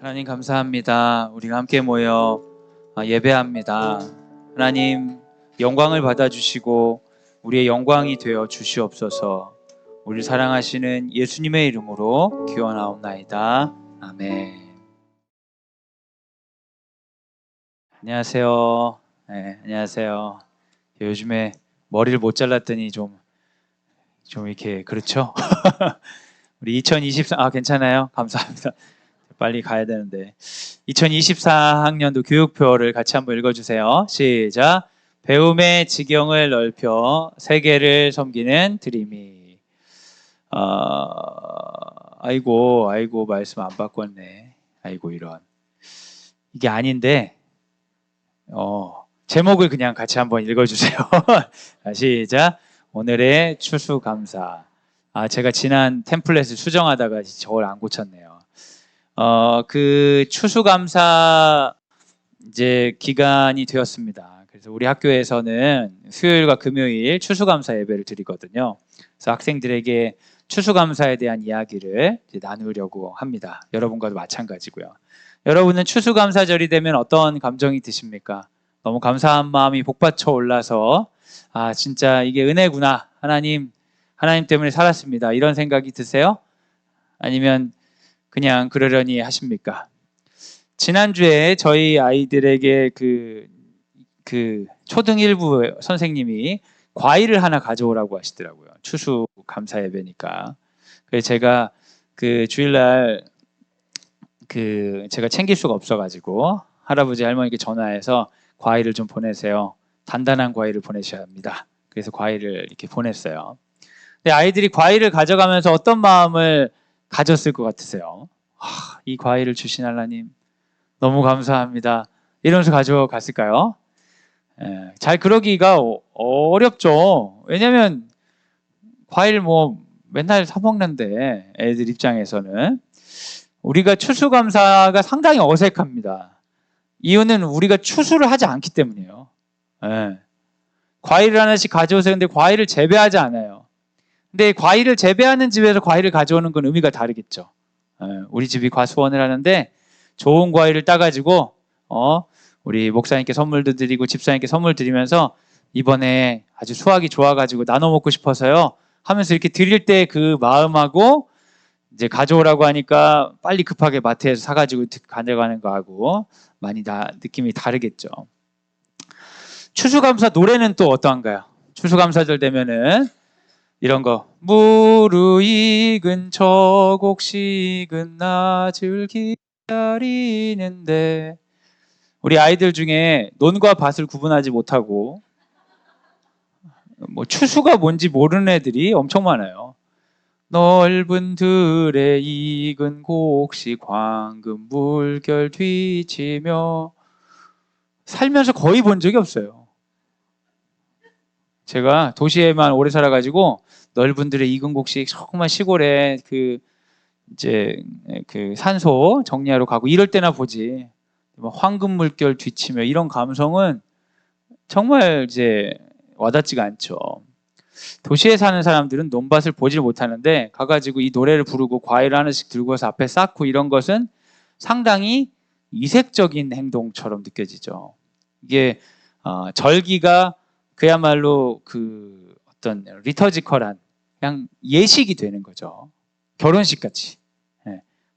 하나님 감사합니다. 우리가 함께 모여 예배합니다. 하나님 영광을 받아주시고 우리의 영광이 되어 주시옵소서. 우리를 사랑하시는 예수님의 이름으로 기원하옵나이다. 아멘. 안녕하세요. 네, 안녕하세요. 요즘에 머리를 못 잘랐더니 좀 이렇게 그렇죠? 우리 2024 괜찮아요? 감사합니다. 빨리 가야 되는데 2024학년도 교육표를 같이 한번 읽어주세요. 시작. 배움의 지경을 넓혀 세계를 섬기는 드림이. 아이고 말씀 안 바꿨네. 아이고 이런. 이게 아닌데 제목을 그냥 같이 한번 읽어주세요. 시작. 오늘의 추수감사. 제가 지난 템플릿을 수정하다가 저걸 안 고쳤네요. 그 추수감사 이제 기간이 되었습니다. 그래서 우리 학교에서는 수요일과 금요일 추수감사 예배를 드리거든요. 그래서 학생들에게 추수감사에 대한 이야기를 이제 나누려고 합니다. 여러분과도 마찬가지고요. 여러분은 추수감사절이 되면 어떤 감정이 드십니까? 너무 감사한 마음이 복받쳐 올라서 진짜 이게 은혜구나. 하나님 때문에 살았습니다. 이런 생각이 드세요? 아니면 그냥 그러려니 하십니까? 지난주에 저희 아이들에게 그 초등 1부 선생님이 과일을 하나 가져오라고 하시더라고요. 추수 감사 예배니까. 그래서 제가 그 주일날 제가 챙길 수가 없어가지고 할아버지 할머니께 전화해서 과일을 좀 보내세요. 단단한 과일을 보내셔야 합니다. 그래서 과일을 이렇게 보냈어요. 근데 아이들이 과일을 가져가면서 어떤 마음을 가졌을 것 같으세요? 이 과일을 주신 하나님 너무 감사합니다. 이러면서 가져갔을까요? 잘 그러기가 어렵죠. 왜냐하면 과일 맨날 사 먹는데 애들 입장에서는 우리가 추수감사가 상당히 어색합니다. 이유는 우리가 추수를 하지 않기 때문이에요. 과일을 하나씩 가져오세요. 근데 과일을 재배하지 않아요. 근데 과일을 재배하는 집에서 과일을 가져오는 건 의미가 다르겠죠. 우리 집이 과수원을 하는데 좋은 과일을 따가지고 우리 목사님께 선물도 드리고 집사님께 선물 드리면서 이번에 아주 수확이 좋아가지고 나눠 먹고 싶어서요 하면서 이렇게 드릴 때 그 마음하고 이제 가져오라고 하니까 빨리 급하게 마트에서 사가지고 가져가는 거하고 많이 느낌이 다르겠죠. 추수감사 노래는 또 어떠한가요? 추수감사절 되면은 이런 거. 무르익은 저 곡식은 낮을 기다리는데. 우리 아이들 중에 논과 밭을 구분하지 못하고 추수가 뭔지 모르는 애들이 엄청 많아요. 넓은 들에 익은 곡식 황금 물결 뒤치며. 살면서 거의 본 적이 없어요. 제가 도시에만 오래 살아가지고 넓은 들에 익은 곡식 조그만 시골에 산소 정리하러 가고 이럴 때나 보지. 황금 물결 뒤치며 이런 감성은 정말 이제 와닿지가 않죠. 도시에 사는 사람들은 논밭을 보질 못하는데 가가지고 이 노래를 부르고 과일 하나씩 들고서 앞에 쌓고 이런 것은 상당히 이색적인 행동처럼 느껴지죠. 이게 절기가 그야말로 어떤 리터지컬한 그냥 예식이 되는 거죠. 결혼식 같이.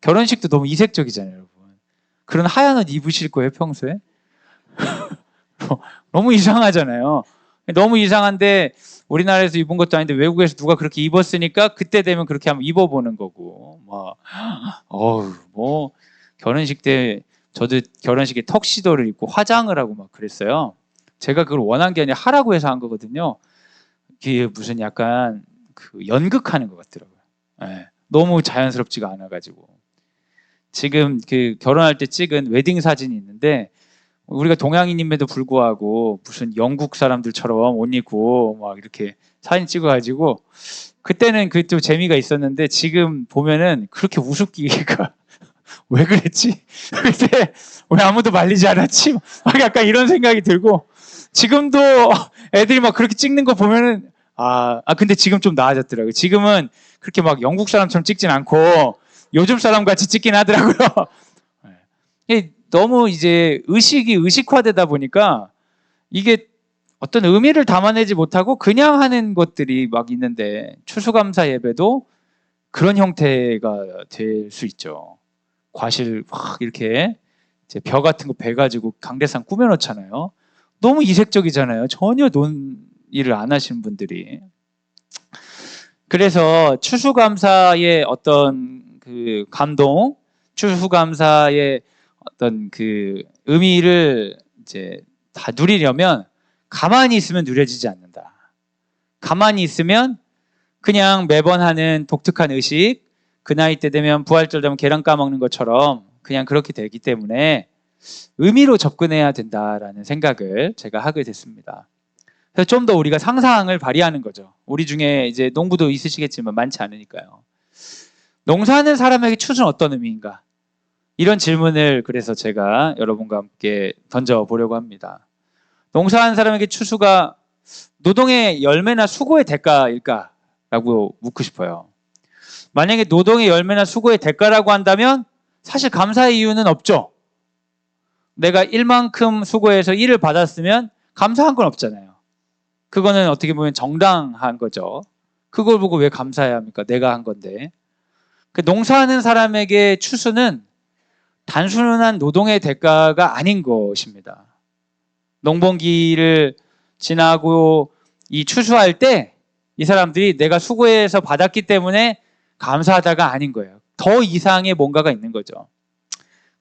결혼식도 너무 이색적이잖아요, 여러분. 그런 하얀 옷 입으실 거예요, 평소에? 너무 이상하잖아요. 너무 이상한데 우리나라에서 입은 것도 아닌데 외국에서 누가 그렇게 입었으니까 그때 되면 그렇게 한번 입어보는 거고. 결혼식 때 저도 결혼식에 턱시도를 입고 화장을 하고 막 그랬어요. 제가 그걸 원한 게 아니라 하라고 해서 한 거거든요. 이게 무슨 약간 연극하는 것 같더라고요. 너무 자연스럽지가 않아가지고. 지금 결혼할 때 찍은 웨딩 사진이 있는데 우리가 동양인임에도 불구하고 무슨 영국 사람들처럼 옷 입고 막 이렇게 사진 찍어가지고 그때는 또 재미가 있었는데 지금 보면은 그렇게 우습기가 왜 그랬지? 그때 왜 아무도 말리지 않았지? 막 약간 이런 생각이 들고 지금도 애들이 막 그렇게 찍는 거 보면은 근데 지금 좀 나아졌더라고요. 지금은 그렇게 막 영국 사람처럼 찍진 않고 요즘 사람 같이 찍긴 하더라고요. 이게 너무 이제 의식이 의식화되다 보니까 이게 어떤 의미를 담아내지 못하고 그냥 하는 것들이 막 있는데, 추수감사 예배도 그런 형태가 될 수 있죠. 과실 막 이렇게 이제 벼 같은 거 베가지고 강대상 꾸며놓잖아요. 너무 이색적이잖아요. 전혀 논의를 안 하시는 분들이. 그래서 추수감사의 어떤 그 감동, 추수감사의 어떤 그 의미를 이제 다 누리려면 가만히 있으면 누려지지 않는다. 가만히 있으면 그냥 매번 하는 독특한 의식, 그 나이 때 되면 부활절 되면 계란 까먹는 것처럼 그냥 그렇게 되기 때문에 의미로 접근해야 된다라는 생각을 제가 하게 됐습니다. 그래서 좀 더 우리가 상상을 발휘하는 거죠. 우리 중에 이제 농부도 있으시겠지만 많지 않으니까요. 농사하는 사람에게 추수는 어떤 의미인가? 이런 질문을 그래서 제가 여러분과 함께 던져보려고 합니다. 농사하는 사람에게 추수가 노동의 열매나 수고의 대가일까? 라고 묻고 싶어요. 만약에 노동의 열매나 수고의 대가라고 한다면 사실 감사의 이유는 없죠. 내가 일만큼 수고해서 일을 받았으면 감사한 건 없잖아요. 그거는 어떻게 보면 정당한 거죠. 그걸 보고 왜 감사해야 합니까? 내가 한 건데. 그 농사하는 사람에게 추수는 단순한 노동의 대가가 아닌 것입니다. 농번기를 지나고 이 추수할 때 이 사람들이 내가 수고해서 받았기 때문에 감사하다가 아닌 거예요. 더 이상의 뭔가가 있는 거죠.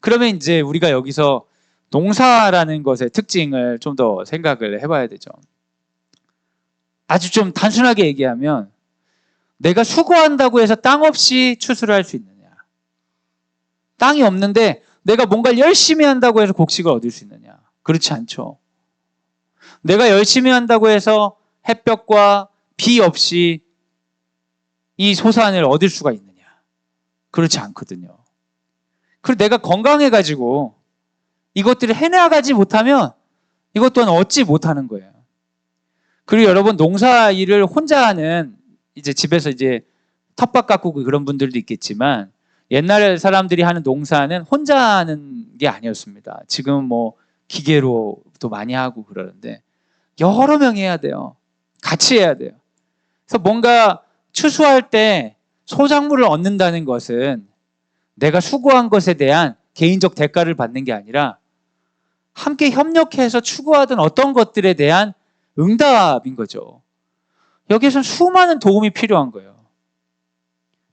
그러면 이제 우리가 여기서 농사라는 것의 특징을 좀 더 생각을 해봐야 되죠. 아주 좀 단순하게 얘기하면 내가 수고한다고 해서 땅 없이 추수를 할 수 있느냐? 땅이 없는데 내가 뭔가를 열심히 한다고 해서 곡식을 얻을 수 있느냐? 그렇지 않죠. 내가 열심히 한다고 해서 햇볕과 비 없이 이 소산을 얻을 수가 있느냐? 그렇지 않거든요. 그리고 내가 건강해가지고 이것들을 해나가지 못하면 이것 또한 얻지 못하는 거예요. 그리고 여러분, 농사 일을 혼자 하는, 이제 집에서 이제 텃밭 가꾸고 그런 분들도 있겠지만, 옛날 사람들이 하는 농사는 혼자 하는 게 아니었습니다. 지금 뭐 기계로도 많이 하고 그러는데 여러 명이 해야 돼요. 같이 해야 돼요. 그래서 뭔가 추수할 때 소작물을 얻는다는 것은 내가 수고한 것에 대한 개인적 대가를 받는 게 아니라 함께 협력해서 추구하던 어떤 것들에 대한 응답인 거죠. 여기에선 수많은 도움이 필요한 거예요.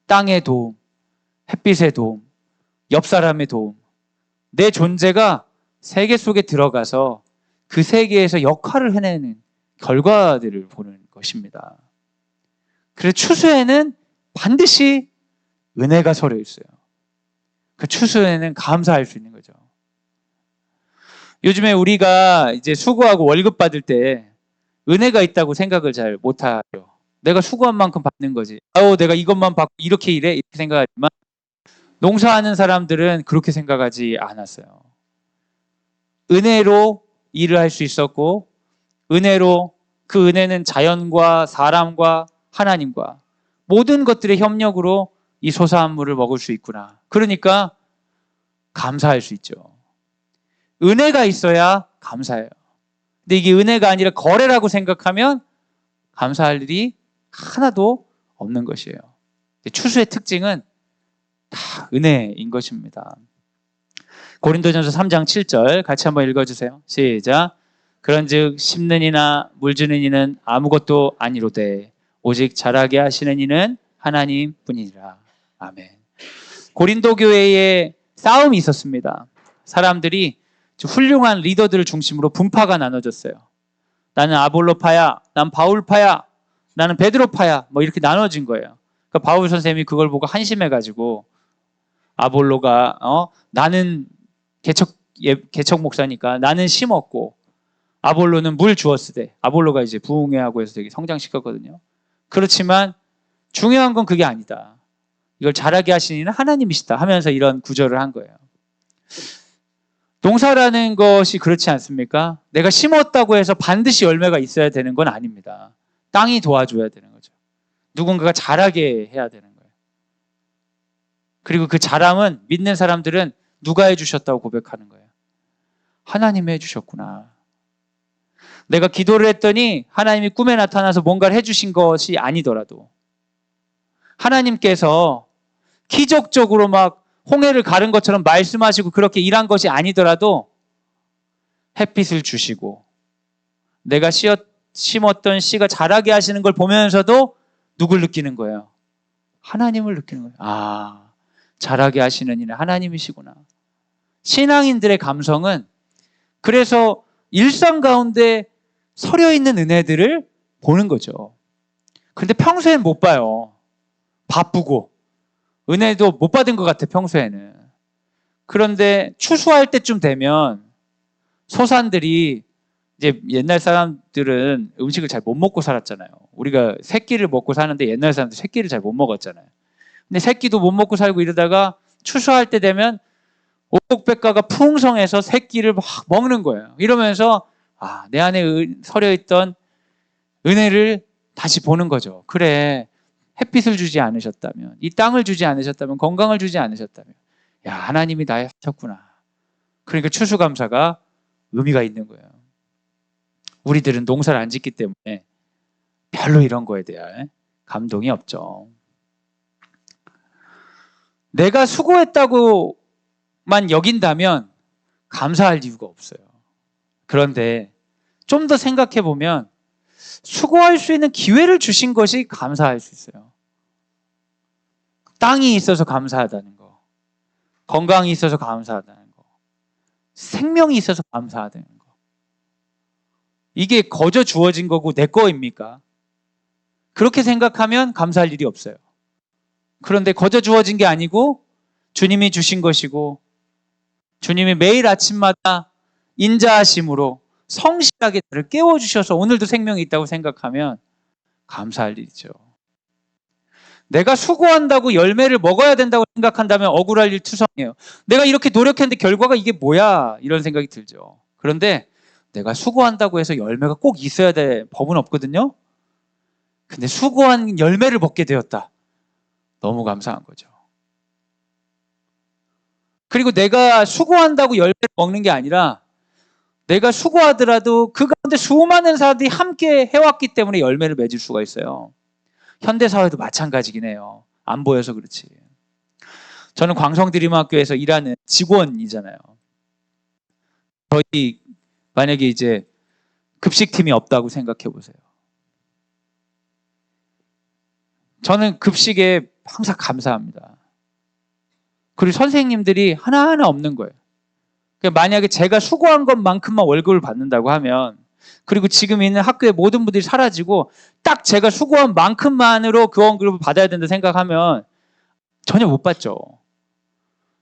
땅의 도움, 햇빛의 도움, 옆 사람의 도움. 내 존재가 세계 속에 들어가서 그 세계에서 역할을 해내는 결과들을 보는 것입니다. 그래서 추수에는 반드시 은혜가 서려 있어요. 그 추수에는 감사할 수 있는 거죠. 요즘에 우리가 이제 수고하고 월급 받을 때 은혜가 있다고 생각을 잘 못하죠. 내가 수고한 만큼 받는 거지. 내가 이것만 받고 이렇게 일해? 이렇게 생각하지만 농사하는 사람들은 그렇게 생각하지 않았어요. 은혜로 일을 할 수 있었고, 은혜로, 그 은혜는 자연과 사람과 하나님과 모든 것들의 협력으로 이 소사한물을 먹을 수 있구나. 그러니까 감사할 수 있죠. 은혜가 있어야 감사해요. 근데 이게 은혜가 아니라 거래라고 생각하면 감사할 일이 하나도 없는 것이에요. 추수의 특징은 다 은혜인 것입니다. 고린도전서 3장 7절 같이 한번 읽어주세요. 시작. 그런즉 심는 이나 물주는 이는 아무것도 아니로되 오직 자라게 하시는 이는 하나님 뿐이니라. 아멘. 고린도 교회에 싸움이 있었습니다. 사람들이 훌륭한 리더들을 중심으로 분파가 나눠졌어요. 나는 아볼로파야, 난 바울파야, 나는 베드로파야, 뭐 이렇게 나눠진 거예요. 그러니까 바울 선생님이 그걸 보고 한심해가지고 아볼로가 나는 개척 목사니까 나는 심었고 아볼로는 물 주었으되, 아볼로가 이제 부흥회하고 해서 되게 성장시켰거든요. 그렇지만 중요한 건 그게 아니다. 이걸 자라게 하시는 이는 하나님이시다 하면서 이런 구절을 한 거예요. 농사라는 것이 그렇지 않습니까? 내가 심었다고 해서 반드시 열매가 있어야 되는 건 아닙니다. 땅이 도와줘야 되는 거죠. 누군가가 자라게 해야 되는 거예요. 그리고 그 자람은 믿는 사람들은 누가 해주셨다고 고백하는 거예요? 하나님이 해주셨구나. 내가 기도를 했더니 하나님이 꿈에 나타나서 뭔가를 해주신 것이 아니더라도 하나님께서 기적적으로 막 홍해를 가른 것처럼 말씀하시고 그렇게 일한 것이 아니더라도 햇빛을 주시고 내가 심었던 씨가 자라게 하시는 걸 보면서도 누굴 느끼는 거예요? 하나님을 느끼는 거예요. 아, 자라게 하시는 이는 하나님이시구나. 신앙인들의 감성은 그래서 일상 가운데 서려 있는 은혜들을 보는 거죠. 그런데 평소엔 못 봐요. 바쁘고 은혜도 못 받은 것 같아 평소에는. 그런데 추수할 때쯤 되면 소산들이 이제 옛날 사람들은 음식을 잘 못 먹고 살았잖아요. 우리가 새끼를 먹고 사는데 옛날 사람들 새끼를 잘 못 먹었잖아요. 근데 새끼도 못 먹고 살고 이러다가 추수할 때 되면 옥백가가 풍성해서 새끼를 막 먹는 거예요. 이러면서 아, 내 안에 서려 있던 은혜를 다시 보는 거죠. 그래, 햇빛을 주지 않으셨다면, 이 땅을 주지 않으셨다면, 건강을 주지 않으셨다면, 야, 하나님이 나 하셨구나. 그러니까 추수감사가 의미가 있는 거예요. 우리들은 농사를 안 짓기 때문에 별로 이런 거에 대한 감동이 없죠. 내가 수고했다고만 여긴다면 감사할 이유가 없어요. 그런데 좀 더 생각해 보면 수고할 수 있는 기회를 주신 것이 감사할 수 있어요. 땅이 있어서 감사하다는 거, 건강이 있어서 감사하다는 거, 생명이 있어서 감사하다는 거. 이게 거저 주어진 거고 내 거입니까? 그렇게 생각하면 감사할 일이 없어요. 그런데 거저 주어진 게 아니고 주님이 주신 것이고 주님이 매일 아침마다 인자하심으로 성실하게 나를 깨워주셔서 오늘도 생명이 있다고 생각하면 감사할 일이죠. 내가 수고한다고 열매를 먹어야 된다고 생각한다면 억울할 일 투성이에요. 내가 이렇게 노력했는데 결과가 이게 뭐야? 이런 생각이 들죠. 그런데 내가 수고한다고 해서 열매가 꼭 있어야 될 법은 없거든요. 근데 수고한 열매를 먹게 되었다. 너무 감사한 거죠. 그리고 내가 수고한다고 열매를 먹는 게 아니라 내가 수고하더라도 그 가운데 수많은 사람들이 함께 해왔기 때문에 열매를 맺을 수가 있어요. 현대사회도 마찬가지긴 해요. 안 보여서 그렇지. 저는 광성드림학교에서 일하는 직원이잖아요. 저희 만약에 이제 급식팀이 없다고 생각해 보세요. 저는 급식에 항상 감사합니다. 그리고 선생님들이 하나하나 없는 거예요. 만약에 제가 수고한 것만큼만 월급을 받는다고 하면 그리고 지금 있는 학교의 모든 분들이 사라지고 딱 제가 수고한 만큼만으로 그 월급을 받아야 된다 생각하면 전혀 못 받죠.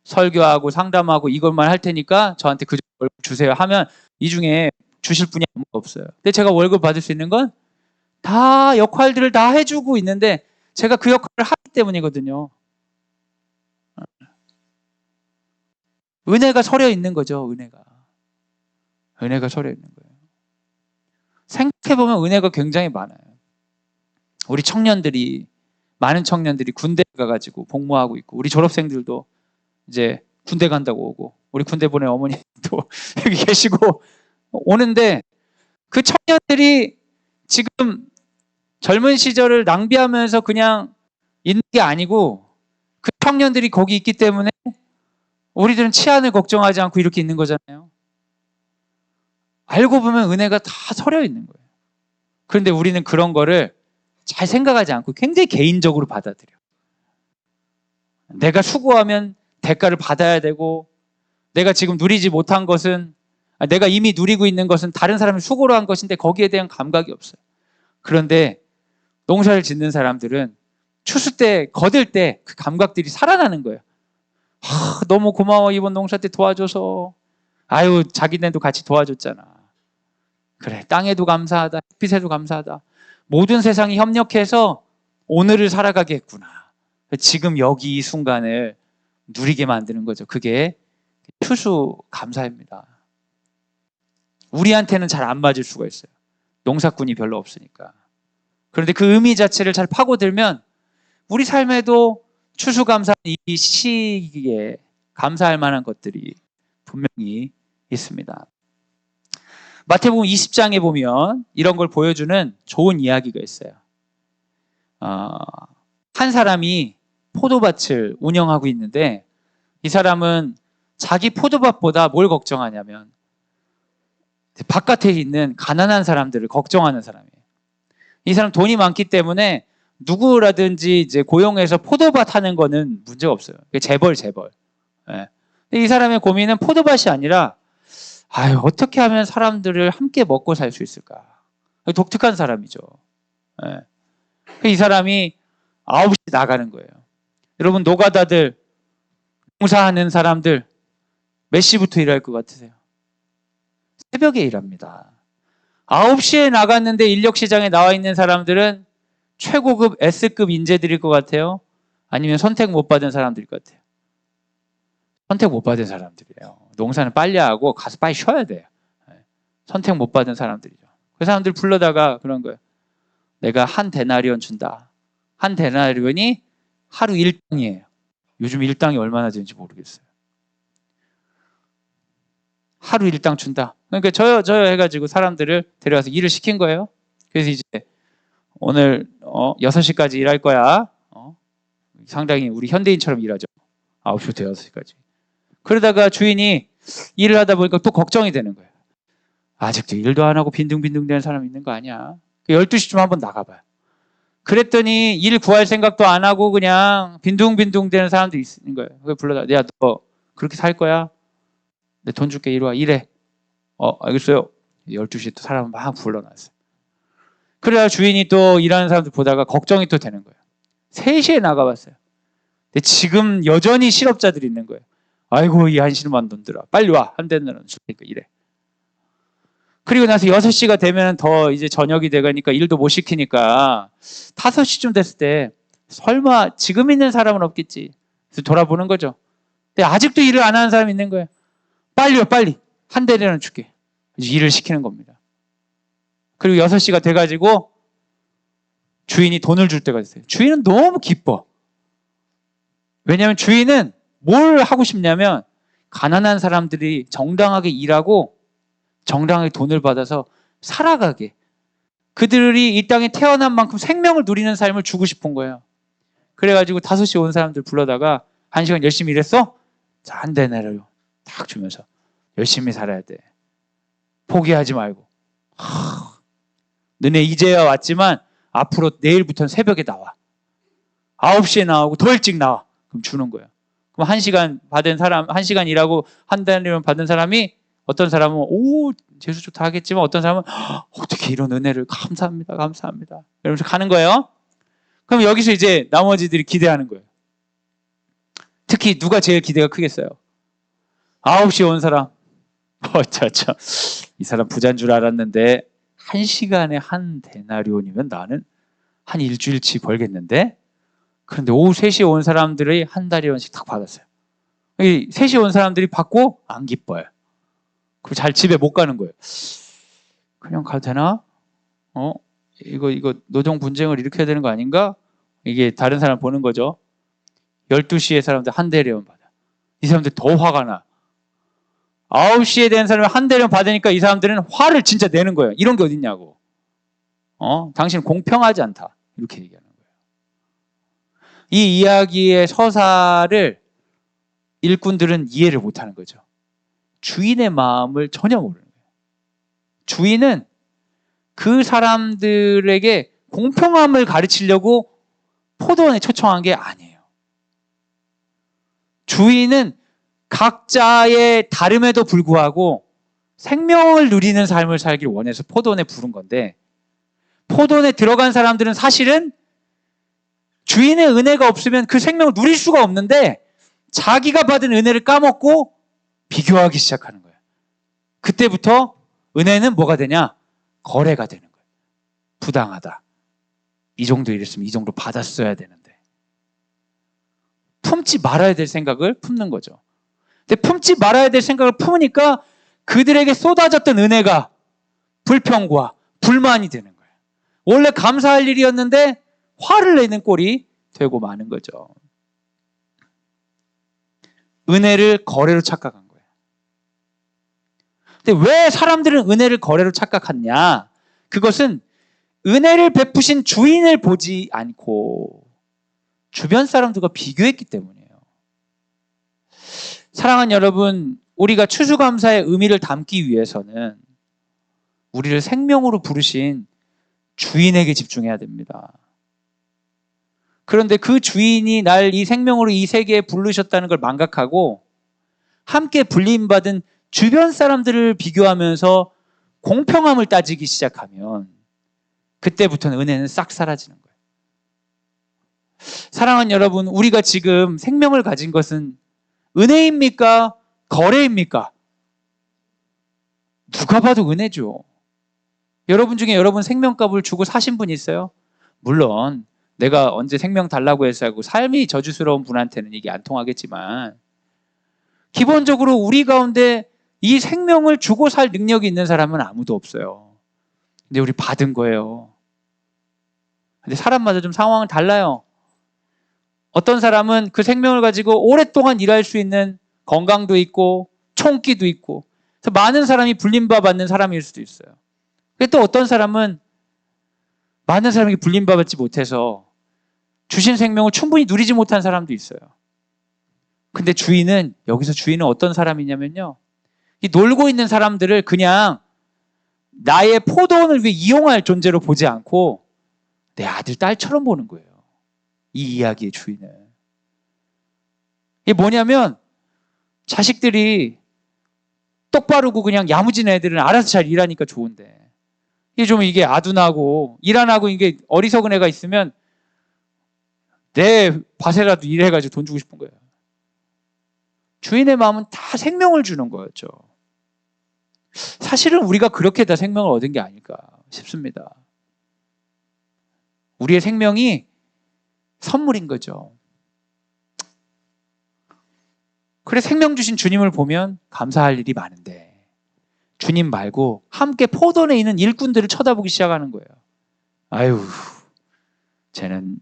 설교하고 상담하고 이것만 할 테니까 저한테 그 월급 주세요 하면 이 중에 주실 분이 아무도 없어요. 근데 제가 월급 받을 수 있는 건 다 역할들을 다 해주고 있는데 제가 그 역할을 하기 때문이거든요. 은혜가 서려 있는 거죠. 은혜가 서려 있는 거예요. 생각해보면 은혜가 굉장히 많아요. 우리 청년들이 많은 청년들이 군대 가가지고 복무하고 있고 우리 졸업생들도 이제 군대 간다고 오고 우리 군대 보낸 어머니도 여기 계시고 오는데 그 청년들이 지금 젊은 시절을 낭비하면서 그냥 있는 게 아니고 그 청년들이 거기 있기 때문에 우리들은 치안을 걱정하지 않고 이렇게 있는 거잖아요. 알고 보면 은혜가 다 서려 있는 거예요. 그런데 우리는 그런 거를 잘 생각하지 않고 굉장히 개인적으로 받아들여. 내가 수고하면 대가를 받아야 되고 내가 지금 누리지 못한 것은 내가 이미 누리고 있는 것은 다른 사람이 수고로 한 것인데 거기에 대한 감각이 없어요. 그런데 농사를 짓는 사람들은 추수 때 거들 때 그 감각들이 살아나는 거예요. 너무 고마워 이번 농사 때 도와줘서. 아유 자기네도 같이 도와줬잖아. 그래 땅에도 감사하다 햇빛에도 감사하다. 모든 세상이 협력해서 오늘을 살아가게 했구나. 지금 여기 이 순간을 누리게 만드는 거죠. 그게 추수 감사입니다. 우리한테는 잘 안 맞을 수가 있어요. 농사꾼이 별로 없으니까. 그런데 그 의미 자체를 잘 파고들면 우리 삶에도 추수감사는 이 시기에 감사할 만한 것들이 분명히 있습니다. 마태복음 20장에 보면 이런 걸 보여주는 좋은 이야기가 있어요. 한 사람이 포도밭을 운영하고 있는데 이 사람은 자기 포도밭보다 뭘 걱정하냐면 바깥에 있는 가난한 사람들을 걱정하는 사람이에요. 이 사람 돈이 많기 때문에 누구라든지 이제 고용해서 포도밭 하는 거는 문제가 없어요. 재벌. 예. 근데 이 사람의 고민은 포도밭이 아니라 어떻게 하면 사람들을 함께 먹고 살 수 있을까? 독특한 사람이죠. 예. 이 사람이 9시에 나가는 거예요. 여러분 노가다들, 농사하는 사람들 몇 시부터 일할 것 같으세요? 새벽에 일합니다. 9시에 나갔는데 인력시장에 나와 있는 사람들은 최고급 S급 인재들일 것 같아요? 아니면 선택 못 받은 사람들일 것 같아요? 선택 못 받은 사람들이에요. 농사는 빨리 하고 가서 빨리 쉬어야 돼요. 선택 못 받은 사람들이죠. 그 사람들 불러다가 그런 거예요. 내가 한 데나리온 준다. 한 데나리온이 하루 일당이에요. 요즘 일당이 얼마나 되는지 모르겠어요. 하루 일당 준다. 그러니까 저요 해가지고 사람들을 데려와서 일을 시킨 거예요. 그래서 이제 오늘 6시까지 일할 거야. 상당히 우리 현대인처럼 일하죠. 9시부터 6시까지. 그러다가 주인이 일을 하다 보니까 또 걱정이 되는 거예요. 아직도 일도 안 하고 빈둥빈둥 되는 사람 있는 거 아니야? 12시쯤 한번 나가봐요. 그랬더니 일 구할 생각도 안 하고 그냥 빈둥빈둥 되는 사람들이 있는 거예요. 그걸 불러다, 야, 너 그렇게 살 거야? 내 돈 줄게, 이리 와, 일해. 알겠어요. 12시에 또 사람을 막 불러놨어요. 그래야 주인이 또 일하는 사람들 보다가 걱정이 또 되는 거예요. 3시에 나가봤어요. 근데 지금 여전히 실업자들이 있는 거예요. 아이고, 이 한시름한 놈들아. 빨리 와. 한 대는 줄테니까 일해. 그리고 나서 6시가 되면 더 이제 저녁이 되가니까 일도 못 시키니까 5시쯤 됐을 때 설마 지금 있는 사람은 없겠지. 그래서 돌아보는 거죠. 근데 아직도 일을 안 하는 사람이 있는 거예요. 빨리 와, 빨리. 한 대는 줄게. 일을 시키는 겁니다. 그리고 6시가 돼가지고 주인이 돈을 줄 때가 됐어요. 주인은 너무 기뻐. 왜냐하면 주인은 뭘 하고 싶냐면 가난한 사람들이 정당하게 일하고 정당하게 돈을 받아서 살아가게, 그들이 이 땅에 태어난 만큼 생명을 누리는 삶을 주고 싶은 거예요. 그래가지고 5시에 온 사람들 불러다가 1시간 열심히 일했어? 자, 한 대 내려요. 딱 주면서 열심히 살아야 돼. 포기하지 말고. 너네 이제야 왔지만 앞으로 내일부터는 새벽에 나와. 9시에 나오고 더 일찍 나와. 그럼 주는 거예요. 그럼 1시간 받은 사람, 1시간 일하고 한 달이면 받은 사람이, 어떤 사람은 오, 재수 좋다 하겠지만 어떤 사람은 어떻게 이런 은혜를, 감사합니다. 이러면서 가는 거예요. 그럼 여기서 이제 나머지들이 기대하는 거예요. 특히 누가 제일 기대가 크겠어요? 9시에 온 사람. 이 사람 부자인 줄 알았는데 1시간에 한 데나리온이면 나는 한 일주일치 벌겠는데? 그런데 오후 3시에 온 사람들이 한 달이원씩 딱 받았어요. 3시에 온 사람들이 받고 안 기뻐요. 그럼 잘 집에 못 가는 거예요. 그냥 가도 되나? 이거 노동 분쟁을 일으켜야 되는 거 아닌가? 이게 다른 사람 보는 거죠. 12시에 사람들 한 대리원 받아. 이 사람들 더 화가 나. 9시에 된 사람이 한 대리원 받으니까 이 사람들은 화를 진짜 내는 거예요. 이런 게 어딨냐고. 당신은 공평하지 않다. 이렇게 얘기하는 거예요. 이 이야기의 서사를 일꾼들은 이해를 못하는 거죠. 주인의 마음을 전혀 모르는 거예요. 주인은 그 사람들에게 공평함을 가르치려고 포도원에 초청한 게 아니에요. 주인은 각자의 다름에도 불구하고 생명을 누리는 삶을 살기를 원해서 포도원에 부른 건데, 포도원에 들어간 사람들은 사실은 주인의 은혜가 없으면 그 생명을 누릴 수가 없는데 자기가 받은 은혜를 까먹고 비교하기 시작하는 거예요. 그때부터 은혜는 뭐가 되냐? 거래가 되는 거예요. 부당하다. 이 정도 일했으면 이 정도 받았어야 되는데. 품지 말아야 될 생각을 품는 거죠. 근데 품지 말아야 될 생각을 품으니까 그들에게 쏟아졌던 은혜가 불평과 불만이 되는 거예요. 원래 감사할 일이었는데 화를 내는 꼴이 되고 마는 거죠. 은혜를 거래로 착각한 거예요. 근데 왜 사람들은 은혜를 거래로 착각하냐? 그것은 은혜를 베푸신 주인을 보지 않고 주변 사람들과 비교했기 때문이에요. 사랑하는 여러분, 우리가 추수감사의 의미를 담기 위해서는 우리를 생명으로 부르신 주인에게 집중해야 됩니다. 그런데 그 주인이 날 이 생명으로 이 세계에 부르셨다는 걸 망각하고 함께 불림받은 주변 사람들을 비교하면서 공평함을 따지기 시작하면 그때부터는 은혜는 싹 사라지는 거예요. 사랑하는 여러분, 우리가 지금 생명을 가진 것은 은혜입니까? 거래입니까? 누가 봐도 은혜죠. 여러분 중에 여러분 생명값을 주고 사신 분 있어요? 물론 내가 언제 생명 달라고 해서 하고 삶이 저주스러운 분한테는 이게 안 통하겠지만 기본적으로 우리 가운데 이 생명을 주고 살 능력이 있는 사람은 아무도 없어요. 근데 우리 받은 거예요. 근데 사람마다 좀 상황은 달라요. 어떤 사람은 그 생명을 가지고 오랫동안 일할 수 있는 건강도 있고 총기도 있고 그래서 많은 사람이 불림받는 사람일 수도 있어요. 근데 또 어떤 사람은 많은 사람이 불림받지 못해서 주신 생명을 충분히 누리지 못한 사람도 있어요. 근데 여기서 주인은 어떤 사람이냐면요. 이 놀고 있는 사람들을 그냥 나의 포도원을 위해 이용할 존재로 보지 않고 내 아들, 딸처럼 보는 거예요. 이 이야기의 주인은. 이게 뭐냐면 자식들이 똑바르고 그냥 야무진 애들은 알아서 잘 일하니까 좋은데 이게 아둔하고 일 안 하고 이게 어리석은 애가 있으면 내 밭에라도 일해가지고 돈 주고 싶은 거예요. 주인의 마음은 다 생명을 주는 거였죠. 사실은 우리가 그렇게 다 생명을 얻은 게 아닐까 싶습니다. 우리의 생명이 선물인 거죠. 그래 생명 주신 주님을 보면 감사할 일이 많은데 주님 말고 함께 포도원에 있는 일꾼들을 쳐다보기 시작하는 거예요. 아유, 쟤는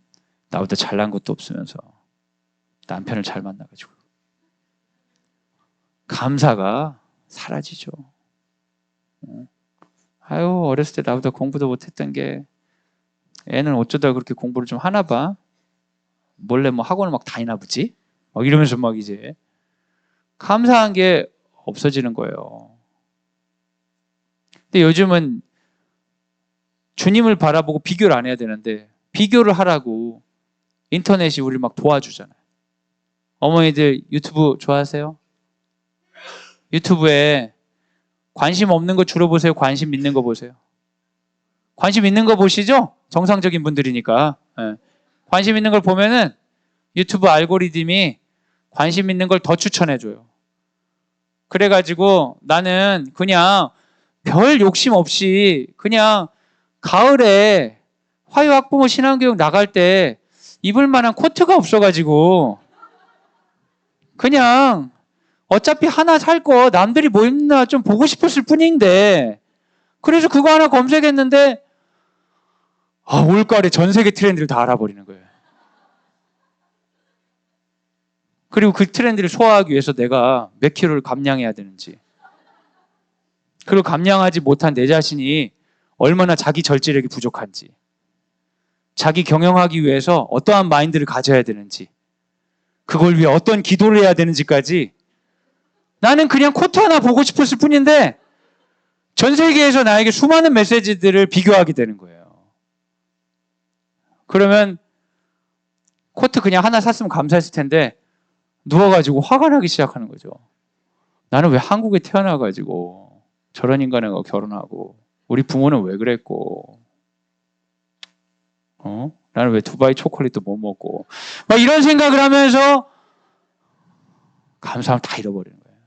나보다 잘난 것도 없으면서 남편을 잘 만나가지고 감사가 사라지죠. 아유, 어렸을 때 나보다 공부도 못했던 게 애는 어쩌다 그렇게 공부를 좀 하나 봐. 몰래 뭐 학원을 막 다니나 보지? 막 이러면서 막 이제 감사한 게 없어지는 거예요. 근데 요즘은 주님을 바라보고 비교를 안 해야 되는데 비교를 하라고 인터넷이 우리를 막 도와주잖아요. 어머니들 유튜브 좋아하세요? 유튜브에 관심 없는 거 주로 보세요? 관심 있는 거 보세요? 관심 있는 거 보시죠? 정상적인 분들이니까. 네. 관심 있는 걸 보면은 유튜브 알고리즘이 관심 있는 걸 더 추천해줘요. 그래가지고 나는 그냥 별 욕심 없이 그냥 가을에 화요학부모 신앙교육 나갈 때 입을 만한 코트가 없어가지고 그냥 어차피 하나 살 거 남들이 뭐 입나 좀 보고 싶었을 뿐인데 그래서 그거 하나 검색했는데 올가을에 전 세계 트렌드를 다 알아버리는 거예요. 그리고 그 트렌드를 소화하기 위해서 내가 몇 킬로를 감량해야 되는지 그리고 감량하지 못한 내 자신이 얼마나 자기 절제력이 부족한지 자기 경영하기 위해서 어떠한 마인드를 가져야 되는지 그걸 위해 어떤 기도를 해야 되는지까지 나는 그냥 코트 하나 보고 싶었을 뿐인데 전 세계에서 나에게 수많은 메시지들을 비교하게 되는 거예요. 그러면 코트 그냥 하나 샀으면 감사했을 텐데 누워가지고 화가 나기 시작하는 거죠. 나는 왜 한국에 태어나가지고 저런 인간하고 결혼하고 우리 부모는 왜 그랬고 나는 왜 두바이 초콜릿도 못 먹고 막 이런 생각을 하면서 감사함을 다 잃어버리는 거예요.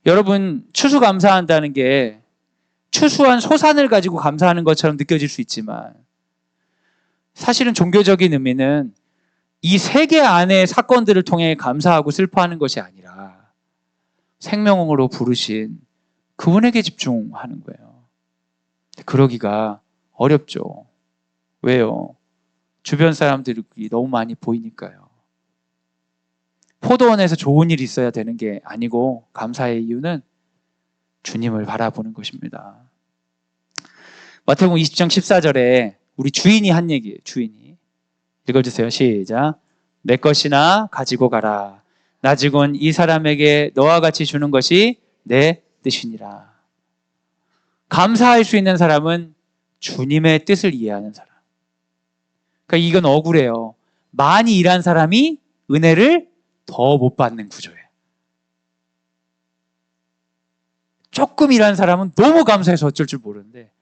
여러분 추수감사한다는 게 추수한 소산을 가지고 감사하는 것처럼 느껴질 수 있지만 사실은 종교적인 의미는 이 세계 안의 사건들을 통해 감사하고 슬퍼하는 것이 아니라 생명으로 부르신 그분에게 집중하는 거예요. 그러기가 어렵죠. 왜요? 주변 사람들이 너무 많이 보이니까요. 포도원에서 좋은 일이 있어야 되는 게 아니고 감사의 이유는 주님을 바라보는 것입니다. 마태복음 20장 14절에 우리 주인이 한 얘기예요. 주인이. 읽어주세요. 시작. 내 것이나 가지고 가라. 나중은 이 사람에게 너와 같이 주는 것이 내 뜻이니라. 감사할 수 있는 사람은 주님의 뜻을 이해하는 사람. 그러니까 이건 억울해요. 많이 일한 사람이 은혜를 더 못 받는 구조예요. 조금 일한 사람은 너무 감사해서 어쩔 줄 모르는데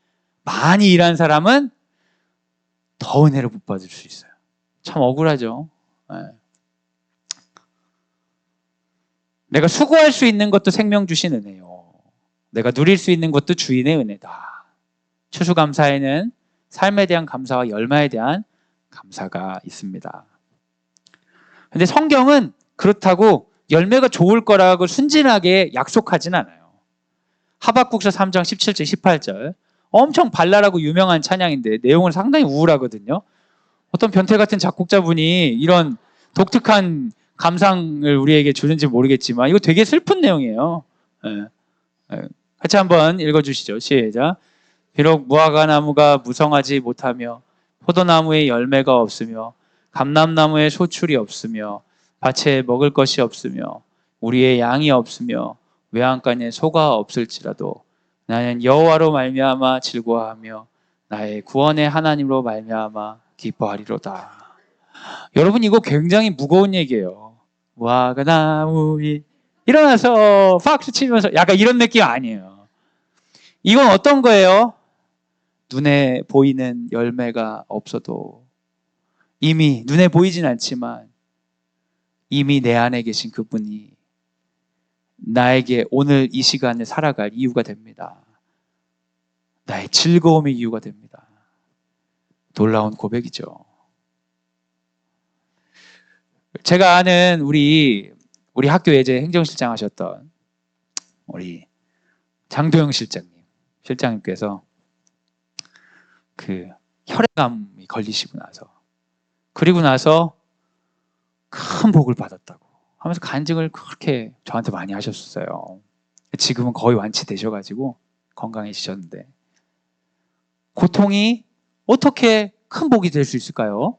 많이 일한 사람은 더 은혜를 못 받을 수 있어요. 참 억울하죠. 네. 내가 수고할 수 있는 것도 생명 주신 은혜요. 내가 누릴 수 있는 것도 주인의 은혜다. 추수감사에는 삶에 대한 감사와 열매에 대한 감사가 있습니다. 근데 성경은 그렇다고 열매가 좋을 거라고 순진하게 약속하진 않아요. 하박국서 3장 17절 18절 엄청 발랄하고 유명한 찬양인데 내용은 상당히 우울하거든요. 어떤 변태 같은 작곡자분이 이런 독특한 감상을 우리에게 주는지 모르겠지만 이거 되게 슬픈 내용이에요. 같이 한번 읽어주시죠. 시작. 비록 무화과 나무가 무성하지 못하며 포도나무에 열매가 없으며 감람나무에 소출이 없으며 밭에 먹을 것이 없으며 우리의 양이 없으며 외양간에 소가 없을지라도 나는 여호와로 말미암아 즐거워하며 나의 구원의 하나님으로 말미암아 기뻐하리로다. 여러분 이거 굉장히 무거운 얘기예요. 무화과 나무 위 일어나서 박수 치면서 약간 이런 느낌 아니에요. 이건 어떤 거예요? 눈에 보이는 열매가 없어도 이미 눈에 보이진 않지만 이미 내 안에 계신 그분이 나에게 오늘 이 시간을 살아갈 이유가 됩니다. 나의 즐거움의 이유가 됩니다. 놀라운 고백이죠. 제가 아는 우리 학교 예제 행정실장 하셨던 우리 장도영 실장님께서 그 혈액암이 걸리시고 나서 그리고 나서 큰 복을 받았다고 하면서 간증을 그렇게 저한테 많이 하셨어요. 지금은 거의 완치되셔가지고 건강해지셨는데 고통이 어떻게 큰 복이 될 수 있을까요?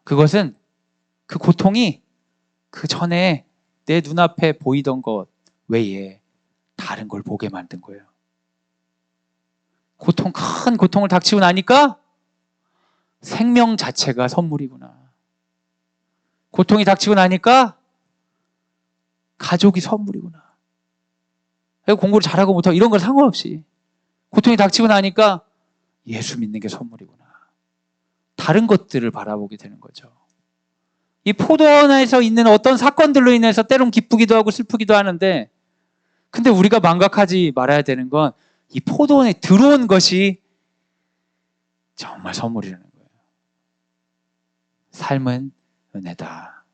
그것은 그 고통이 그 전에 내 눈앞에 보이던 것 외에 다른 걸 보게 만든 거예요. 큰 고통을 닥치고 나니까 생명 자체가 선물이구나. 고통이 닥치고 나니까 가족이 선물이구나. 공부를 잘하고 못하고 이런 걸 상관없이 고통이 닥치고 나니까 예수 믿는 게 선물이구나. 다른 것들을 바라보게 되는 거죠. 이 포도원에서 있는 어떤 사건들로 인해서 때론 기쁘기도 하고 슬프기도 하는데 근데 우리가 망각하지 말아야 되는 건 이 포도원에 들어온 것이 정말 선물이라는 거예요. 삶은 은혜다.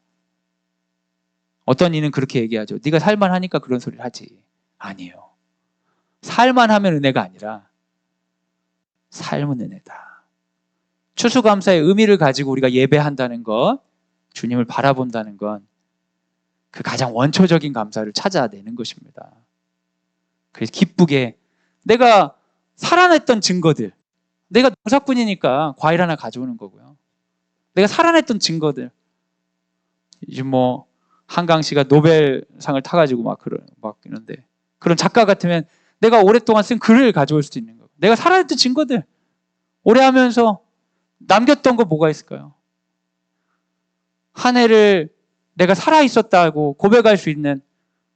어떤 이는 그렇게 얘기하죠. 네가 살만하니까 그런 소리를 하지. 아니에요. 살만하면 은혜가 아니라 삶은 은혜다. 추수감사의 의미를 가지고 우리가 예배한다는 것, 주님을 바라본다는 건 그 가장 원초적인 감사를 찾아내는 것입니다. 그래서 기쁘게 내가 살아냈던 증거들, 내가 농사꾼이니까 과일 하나 가져오는 거고요. 내가 살아냈던 증거들, 이제 뭐 한강 씨가 노벨상을 타가지고 막 이런데 그런 작가 같으면 내가 오랫동안 쓴 글을 가져올 수도 있는 거고, 내가 살아냈던 증거들, 오래 하면서 남겼던 거 뭐가 있을까요? 한 해를 내가 살아있었다고 고백할 수 있는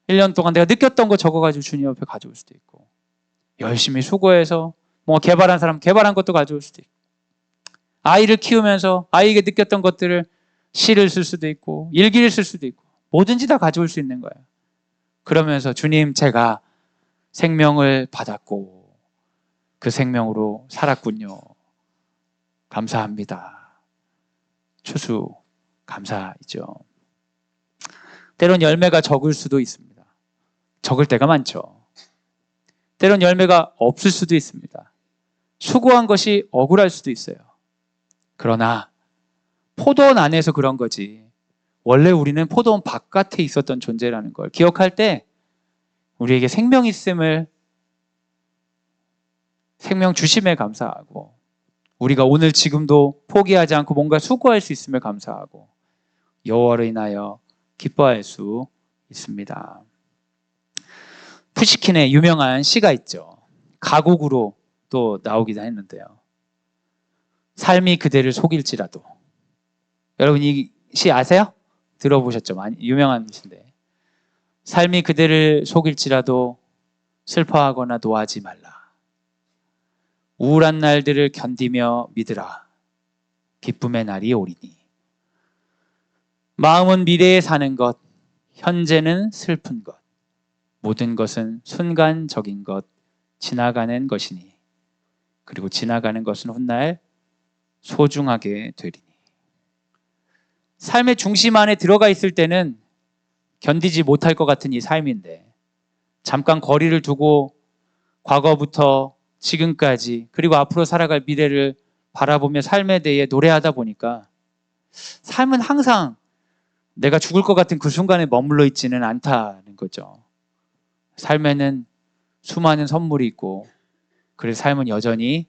1년 동안 내가 느꼈던 거 적어가지고 주님 옆에 가져올 수도 있고, 열심히 수고해서 뭐 개발한 사람 개발한 것도 가져올 수도 있고, 아이를 키우면서 아이에게 느꼈던 것들을 시를 쓸 수도 있고 일기를 쓸 수도 있고 뭐든지 다 가져올 수 있는 거예요. 그러면서 주님, 제가 생명을 받았고 그 생명으로 살았군요. 감사합니다. 추수 감사이죠. 때론 열매가 적을 수도 있습니다. 적을 때가 많죠. 때론 열매가 없을 수도 있습니다. 수고한 것이 억울할 수도 있어요. 그러나 포도원 안에서 그런 거지 원래 우리는 포도원 바깥에 있었던 존재라는 걸 기억할 때 우리에게 생명 있음을, 생명 주심에 감사하고, 우리가 오늘 지금도 포기하지 않고 뭔가 수고할 수 있음을 감사하고 여호와로 인하여 기뻐할 수 있습니다. 푸시킨의 유명한 시가 있죠. 가곡으로 또 나오기도 했는데요. 삶이 그대를 속일지라도. 여러분 이 시 아세요? 들어보셨죠? 많이 유명한 시인데, 삶이 그대를 속일지라도 슬퍼하거나 노하지 말라. 우울한 날들을 견디며 믿으라. 기쁨의 날이 오리니. 마음은 미래에 사는 것, 현재는 슬픈 것, 모든 것은 순간적인 것, 지나가는 것이니. 그리고 지나가는 것은 훗날 소중하게 되리니. 삶의 중심 안에 들어가 있을 때는 견디지 못할 것 같은 이 삶인데, 잠깐 거리를 두고 과거부터 지금까지 그리고 앞으로 살아갈 미래를 바라보며 삶에 대해 노래하다 보니까 삶은 항상 내가 죽을 것 같은 그 순간에 머물러 있지는 않다는 거죠. 삶에는 수많은 선물이 있고, 그래서 삶은 여전히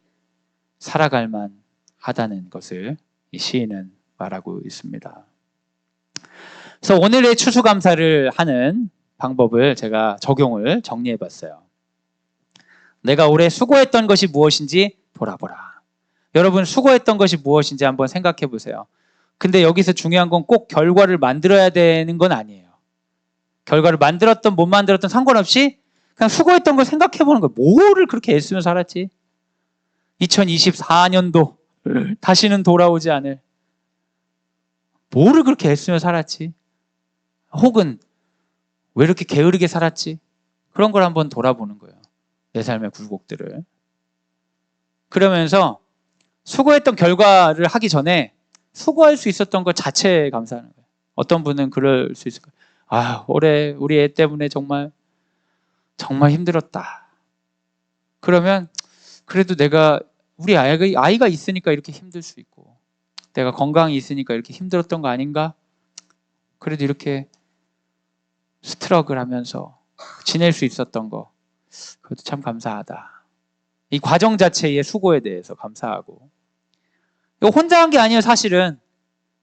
살아갈 만하다는 것을 이 시인은 말하고 있습니다. 그래서 오늘의 추수감사를 하는 방법을 제가 적용을 정리해 봤어요. 내가 올해 수고했던 것이 무엇인지 돌아보라. 여러분 수고했던 것이 무엇인지 한번 생각해 보세요. 근데 여기서 중요한 건 꼭 결과를 만들어야 되는 건 아니에요. 결과를 만들었던 못 만들었던 상관없이 그냥 수고했던 걸 생각해 보는 거예요. 뭐를 그렇게 애쓰며 살았지? 2024년도 다시는 돌아오지 않을, 뭐를 그렇게 애쓰며 살았지? 혹은 왜 이렇게 게으르게 살았지? 그런 걸 한번 돌아보는 거예요. 내 삶의 굴곡들을. 그러면서 수고했던 결과를 하기 전에 수고할 수 있었던 것 자체에 감사하는 거예요. 어떤 분은 그럴 수 있을 거예요. 아, 올해 우리 애 때문에 정말 힘들었다. 그러면 그래도 내가 우리 아이가 있으니까 이렇게 힘들 수 있고, 내가 건강이 있으니까 이렇게 힘들었던 거 아닌가? 그래도 이렇게 스트럭을 하면서 지낼 수 있었던 거, 그것도 참 감사하다. 이 과정 자체의 수고에 대해서 감사하고, 이거 혼자 한 게 아니에요. 사실은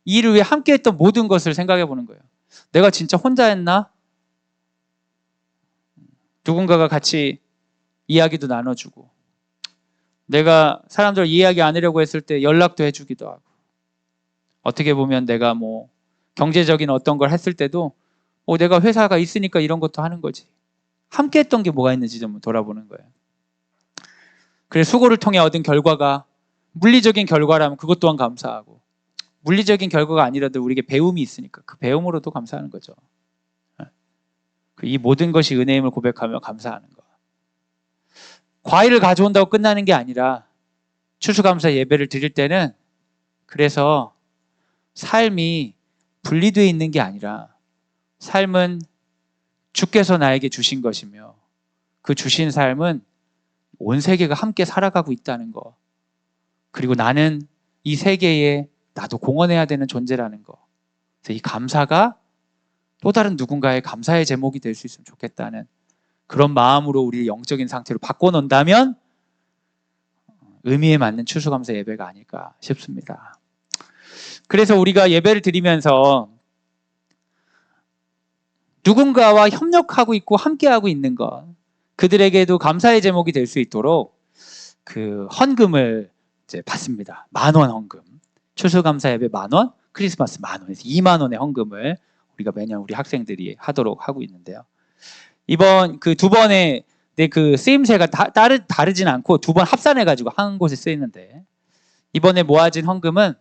이 일을 위해 함께 했던 모든 것을 생각해 보는 거예요. 내가 진짜 혼자 했나? 누군가가 같이 이야기도 나눠주고, 내가 사람들 이야기 안 하려고 했을 때 연락도 해주기도 하고, 어떻게 보면 내가 뭐 경제적인 어떤 걸 했을 때도 내가 회사가 있으니까 이런 것도 하는 거지. 함께 했던 게 뭐가 있는지 좀 돌아보는 거예요. 그래서 수고를 통해 얻은 결과가 물리적인 결과라면 그것 또한 감사하고, 물리적인 결과가 아니라도 우리에게 배움이 있으니까 그 배움으로도 감사하는 거죠. 이 모든 것이 은혜임을 고백하며 감사하는 거. 과일을 가져온다고 끝나는 게 아니라 추수감사 예배를 드릴 때는, 그래서 삶이 분리되어 있는 게 아니라 삶은 주께서 나에게 주신 것이며, 그 주신 삶은 온 세계가 함께 살아가고 있다는 거, 그리고 나는 이 세계에 나도 공헌해야 되는 존재라는 거. 그래서 이 감사가 또 다른 누군가의 감사의 제목이 될 수 있으면 좋겠다는 그런 마음으로 우리 영적인 상태로 바꿔놓는다면 의미에 맞는 추수감사 예배가 아닐까 싶습니다. 그래서 우리가 예배를 드리면서 누군가와 협력하고 있고 함께하고 있는 것, 그들에게도 감사의 제목이 될 수 있도록 그 헌금을 이제 받습니다. 10,000원 헌금. 추수감사 예배 10,000원, 크리스마스 10,000원에서 20,000원의 헌금을 우리가 매년 우리 학생들이 하도록 하고 있는데요. 이번 그 두 번의 그 쓰임새가 다르진 않고 두 번 합산해가지고 한 곳에 쓰이는데, 이번에 모아진 헌금은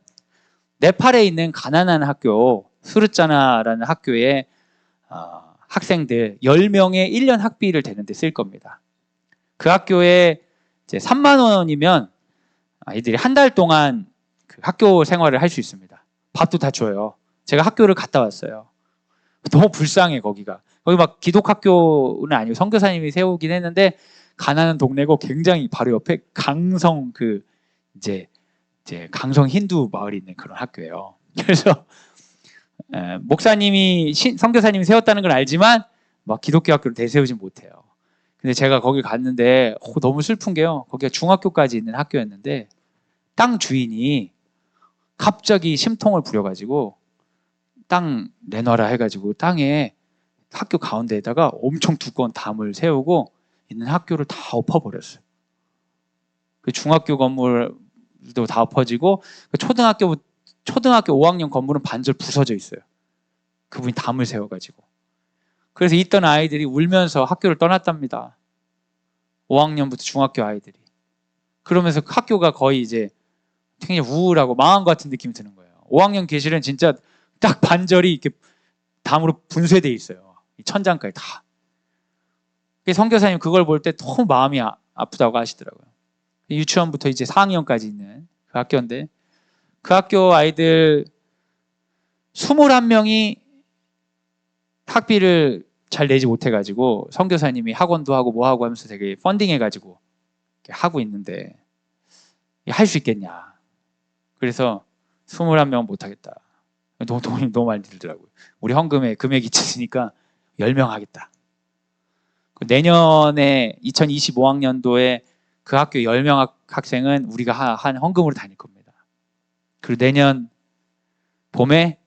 네팔에 있는 가난한 학교 수르짜나라는 학교에 학생들 10명의 1년 학비를 대는데 쓸 겁니다. 그 학교에 이제 30,000원이면 아이들이 한 달 동안 그 학교 생활을 할 수 있습니다. 밥도 다 줘요. 제가 학교를 갔다 왔어요. 너무 불쌍해. 거기 막 기독학교는 아니고 선교사님이 세우긴 했는데 가난한 동네고, 굉장히 바로 옆에 강성 이제 강성 힌두 마을이 있는 그런 학교예요. 그래서 목사님이 선교사님이 세웠다는 걸 알지만 막 기독교 학교를 대세우진 못해요. 근데 제가 거기 갔는데 너무 슬픈 게요. 거기가 중학교까지 있는 학교였는데 땅 주인이 갑자기 심통을 부려가지고 땅 내놔라 해가지고 땅에 학교 가운데에다가 엄청 두꺼운 담을 세우고 있는 학교를 다 엎어버렸어요. 그 중학교 건물도 다 엎어지고 그 초등학교 5학년 건물은 반절 부서져 있어요. 그분이 담을 세워가지고. 그래서 있던 아이들이 울면서 학교를 떠났답니다. 5학년부터 중학교 아이들이. 그러면서 학교가 거의 이제 굉장히 우울하고 망한 것 같은 느낌이 드는 거예요. 5학년 교실은 진짜 딱 반절이 이렇게 담으로 분쇄되어 있어요. 이 천장까지 다. 선교사님 그걸 볼 때 너무 마음이 아프다고 하시더라고요. 유치원부터 이제 4학년까지 있는 그 학교인데 그 학교 아이들 21명이 학비를 잘 내지 못해가지고 선교사님이 학원도 하고 뭐 하고 하면서 되게 펀딩해가지고 하고 있는데 할 수 있겠냐. 그래서 21명 못하겠다. 돈이 너무 많이 들더라고요. 우리 헌금에 금액이 있으니까 10명 하겠다. 내년에 2025학년도에 그 학교 10명 학생은 우리가 한 헌금으로 다닐 겁니다. 그리고 내년 봄에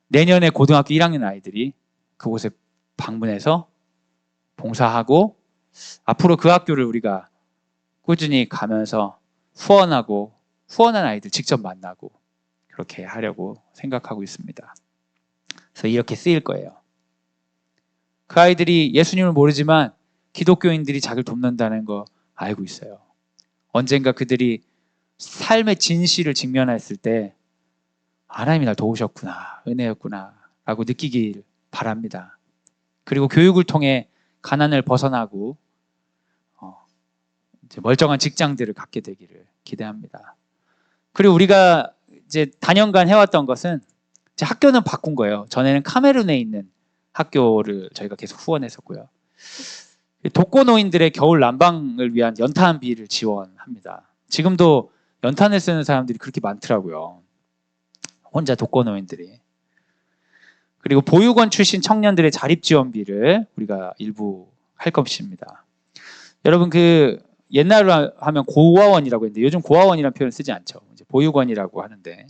내년에 고등학교 1학년 아이들이 그곳에 방문해서 봉사하고 앞으로 그 학교를 우리가 꾸준히 가면서 후원한 아이들 직접 만나고 그렇게 하려고 생각하고 있습니다. 그래서 이렇게 쓰일 거예요. 그 아이들이 예수님을 모르지만 기독교인들이 자기를 돕는다는 거 알고 있어요. 언젠가 그들이 삶의 진실을 직면했을 때 하나님이 날 도우셨구나, 은혜였구나 라고 느끼길 바랍니다. 그리고 교육을 통해 가난을 벗어나고 이제 멀쩡한 직장들을 갖게 되기를 기대합니다. 그리고 우리가 이제 단연간 해왔던 것은 이제 학교는 바꾼 거예요. 전에는 카메룬에 있는 학교를 저희가 계속 후원했었고요. 독거노인들의 겨울 난방을 위한 연탄비를 지원합니다. 지금도 연탄을 쓰는 사람들이 그렇게 많더라고요. 혼자 독거노인들이. 그리고 보육원 출신 청년들의 자립지원비를 우리가 일부 할 것입니다. 여러분 옛날로 하면 고아원이라고 했는데 요즘 고아원이라는 표현 쓰지 않죠. 이제 보육원이라고 하는데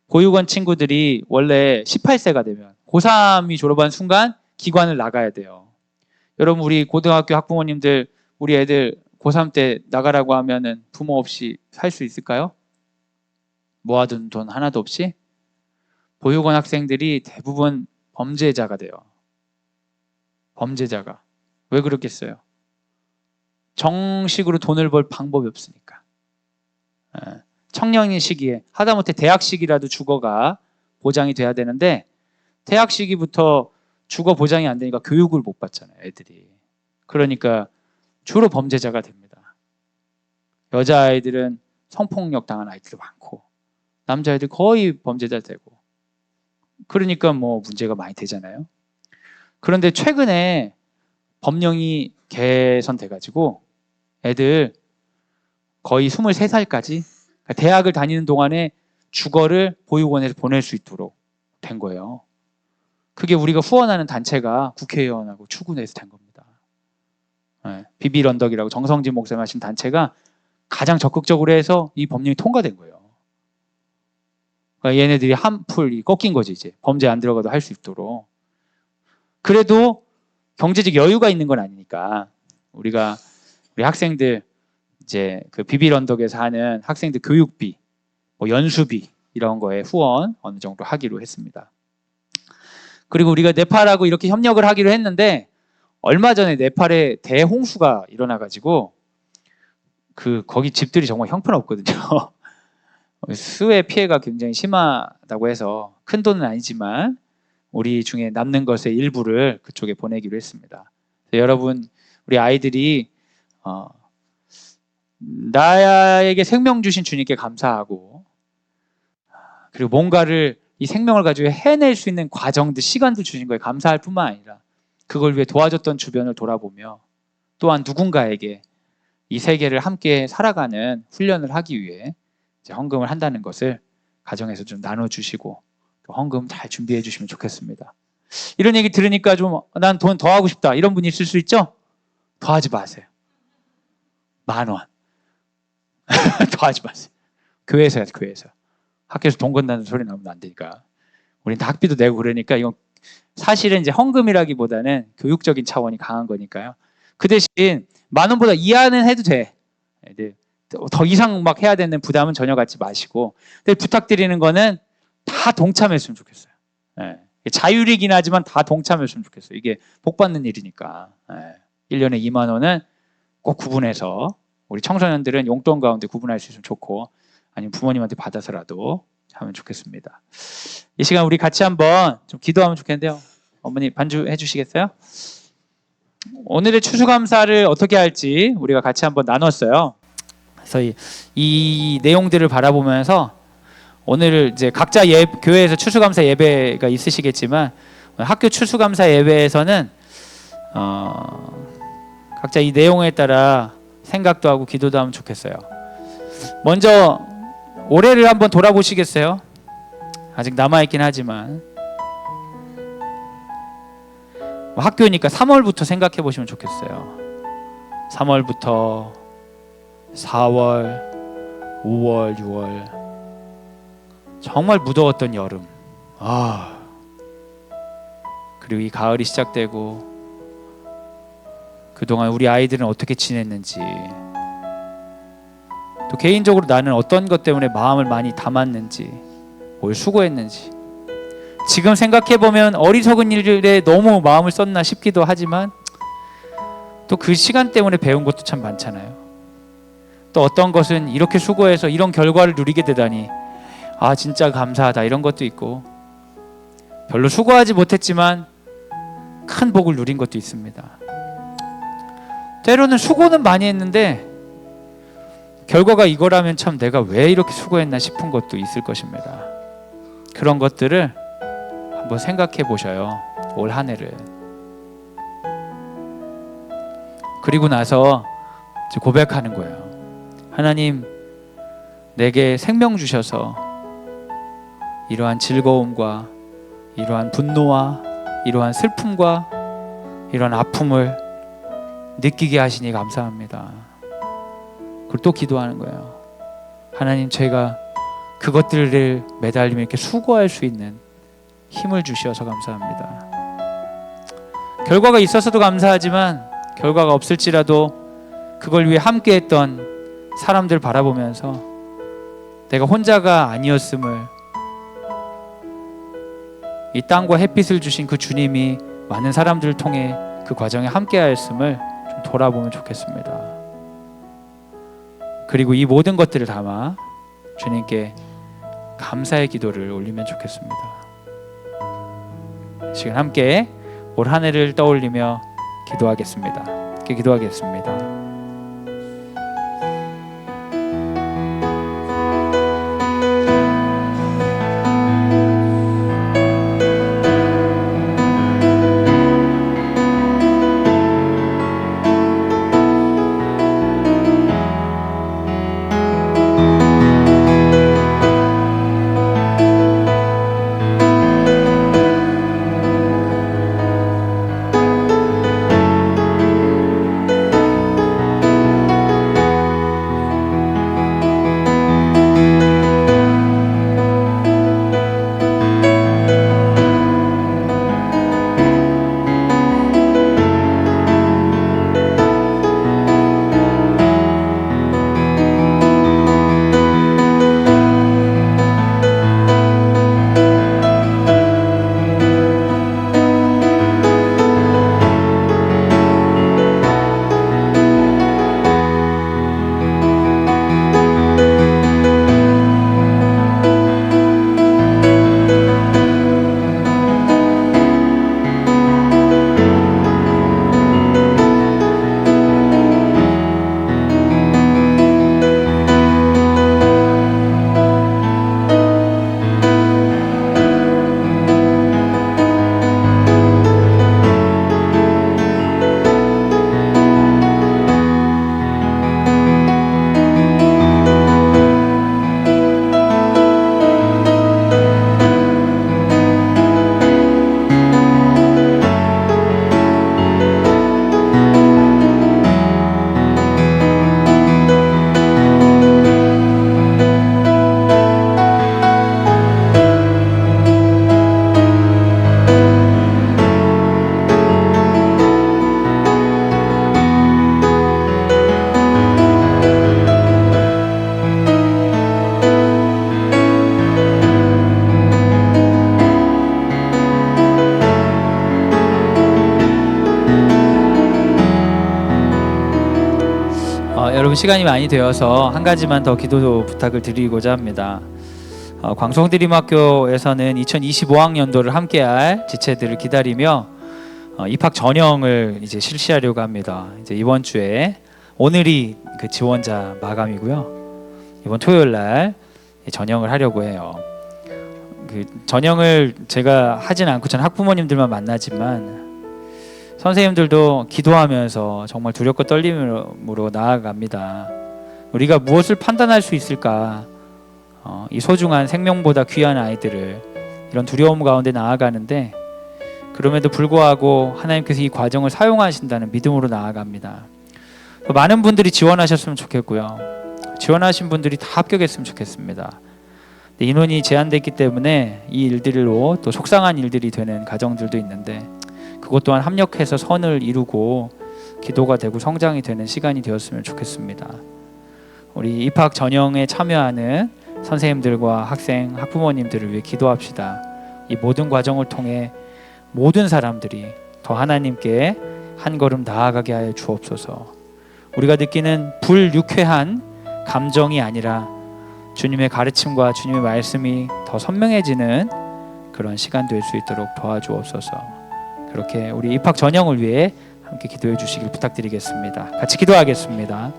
보육원 친구들이 원래 18세가 되면 고3이 졸업한 순간 기관을 나가야 돼요. 여러분 우리 고등학교 학부모님들 우리 애들 고3 때 나가라고 하면은 부모 없이 살 수 있을까요? 모아둔 돈 하나도 없이? 보육원 학생들이 대부분 범죄자가 돼요. 범죄자가. 왜 그렇겠어요? 정식으로 돈을 벌 방법이 없으니까. 청년인 시기에 하다못해 대학 시기라도 주거가 보장이 돼야 되는데 대학 시기부터 주거 보장이 안 되니까 교육을 못 받잖아요, 애들이. 그러니까 주로 범죄자가 됩니다. 여자아이들은 성폭력 당한 아이들도 많고 남자아이들 거의 범죄자 되고 그러니까 뭐 문제가 많이 되잖아요. 그런데 최근에 법령이 개선돼가지고 애들 거의 23살까지 대학을 다니는 동안에 주거를 보육원에서 보낼 수 있도록 된 거예요. 그게 우리가 후원하는 단체가 국회의원하고 추구해서 된 겁니다. 비빌 언덕이라고 정성진 목사님 하신 단체가 가장 적극적으로 해서 이 법령이 통과된 거예요. 그러니까 얘네들이 한풀이 꺾인 거지 이제. 범죄 안 들어가도 할 수 있도록. 그래도 경제적 여유가 있는 건 아니니까 우리 학생들 이제 그 비빌 언덕에서 하는 학생들 교육비, 뭐 연수비 이런 거에 후원 어느 정도 하기로 했습니다. 그리고 우리가 네팔하고 이렇게 협력을 하기로 했는데 얼마 전에 네팔에 대홍수가 일어나가지고 거기 집들이 정말 형편없거든요. 수해 피해가 굉장히 심하다고 해서 큰 돈은 아니지만 우리 중에 남는 것의 일부를 그쪽에 보내기로 했습니다. 여러분 우리 아이들이 나에게 생명 주신 주님께 감사하고 그리고 뭔가를 이 생명을 가지고 해낼 수 있는 과정들 시간도 주신 거에 감사할 뿐만 아니라 그걸 위해 도와줬던 주변을 돌아보며 또한 누군가에게 이 세계를 함께 살아가는 훈련을 하기 위해 이제 헌금을 한다는 것을 가정에서 좀 나눠주시고 헌금 잘 준비해 주시면 좋겠습니다. 이런 얘기 들으니까 좀 난 돈 더 하고 싶다 이런 분이 있을 수 있죠? 더 하지 마세요. 10,000원. 더 하지 마세요. 교회에서 해야지, 교회에서. 학교에서 돈 건다는 소리 나오면 안 되니까. 우린 다 학비도 내고 그러니까 이건 사실은 이제 헌금이라기보다는 교육적인 차원이 강한 거니까요. 그 대신 10,000원보다 이하는 해도 돼. 더 이상 막 해야 되는 부담은 전혀 갖지 마시고. 근데 부탁드리는 거는 다 동참했으면 좋겠어요. 네. 자율이긴 하지만 다 동참했으면 좋겠어요. 이게 복 받는 일이니까. 네. 1년에 20,000원은 꼭 구분해서 우리 청소년들은 용돈 가운데 구분할 수 있으면 좋고 아니면 부모님한테 받아서라도 하면 좋겠습니다. 이 시간 우리 같이 한번 좀 기도하면 좋겠는데요. 어머니 반주해 주시겠어요? 오늘의 추수감사를 어떻게 할지 우리가 같이 한번 나눴어요. 그래서 이 내용들을 바라보면서 오늘 이제 각자 교회에서 추수감사 예배가 있으시겠지만 학교 추수감사 예배에서는 각자 이 내용에 따라 생각도 하고 기도도 하면 좋겠어요. 먼저 올해를 한번 돌아보시겠어요? 아직 남아있긴 하지만 학교니까 3월부터 생각해 보시면 좋겠어요. 3월부터 4월, 5월, 6월 정말 무더웠던 여름. 그리고 이 가을이 시작되고 그동안 우리 아이들은 어떻게 지냈는지 또 개인적으로 나는 어떤 것 때문에 마음을 많이 담았는지 뭘 수고했는지 지금 생각해보면 어리석은 일에 너무 마음을 썼나 싶기도 하지만 또 그 시간 때문에 배운 것도 참 많잖아요. 또 어떤 것은 이렇게 수고해서 이런 결과를 누리게 되다니 진짜 감사하다 이런 것도 있고 별로 수고하지 못했지만 큰 복을 누린 것도 있습니다. 때로는 수고는 많이 했는데 결과가 이거라면 참 내가 왜 이렇게 수고했나 싶은 것도 있을 것입니다. 그런 것들을 한번 생각해 보셔요. 올 한 해를. 그리고 나서 고백하는 거예요. 하나님, 내게 생명 주셔서 이러한 즐거움과 이러한 분노와 이러한 슬픔과 이러한 아픔을 느끼게 하시니 감사합니다. 그리고 또 기도하는 거예요. 하나님, 저희가 그것들을 매달리며 이렇게 수고할 수 있는 힘을 주셔서 감사합니다. 결과가 있어서도 감사하지만 결과가 없을지라도 그걸 위해 함께했던 사람들 바라보면서 내가 혼자가 아니었음을, 이 땅과 햇빛을 주신 그 주님이 많은 사람들을 통해 그 과정에 함께하였음을 좀 돌아보면 좋겠습니다. 그리고 이 모든 것들을 담아 주님께 감사의 기도를 올리면 좋겠습니다. 지금 함께 올 한 해를 떠올리며 기도하겠습니다. 기도하겠습니다. 시간이 많이 되어서 한 가지만 더 기도 부탁을 드리고자 합니다. 광성드림학교에서는 2025학년도를 함께할 지체들을 기다리며 입학 전형을 이제 실시하려고 합니다. 이제 이번 주에 오늘이 그 지원자 마감이고요. 이번 토요일 날 전형을 하려고 해요. 그 전형을 제가 하진 않고 전 학부모님들만 만나지만 선생님들도 기도하면서 정말 두렵고 떨림으로 나아갑니다. 우리가 무엇을 판단할 수 있을까? 이 소중한 생명보다 귀한 아이들을 이런 두려움 가운데 나아가는데 그럼에도 불구하고 하나님께서 이 과정을 사용하신다는 믿음으로 나아갑니다. 많은 분들이 지원하셨으면 좋겠고요. 지원하신 분들이 다 합격했으면 좋겠습니다. 인원이 제한됐기 때문에 이 일들로 또 속상한 일들이 되는 가정들도 있는데 그것 또한 합력해서 선을 이루고 기도가 되고 성장이 되는 시간이 되었으면 좋겠습니다. 우리 입학 전형에 참여하는 선생님들과 학생, 학부모님들을 위해 기도합시다. 이 모든 과정을 통해 모든 사람들이 더 하나님께 한 걸음 나아가게 하여 주옵소서. 우리가 느끼는 불유쾌한 감정이 아니라 주님의 가르침과 주님의 말씀이 더 선명해지는 그런 시간 될 수 있도록 도와주옵소서. 그렇게 우리 입학 전형을 위해 함께 기도해 주시길 부탁드리겠습니다. 같이 기도하겠습니다.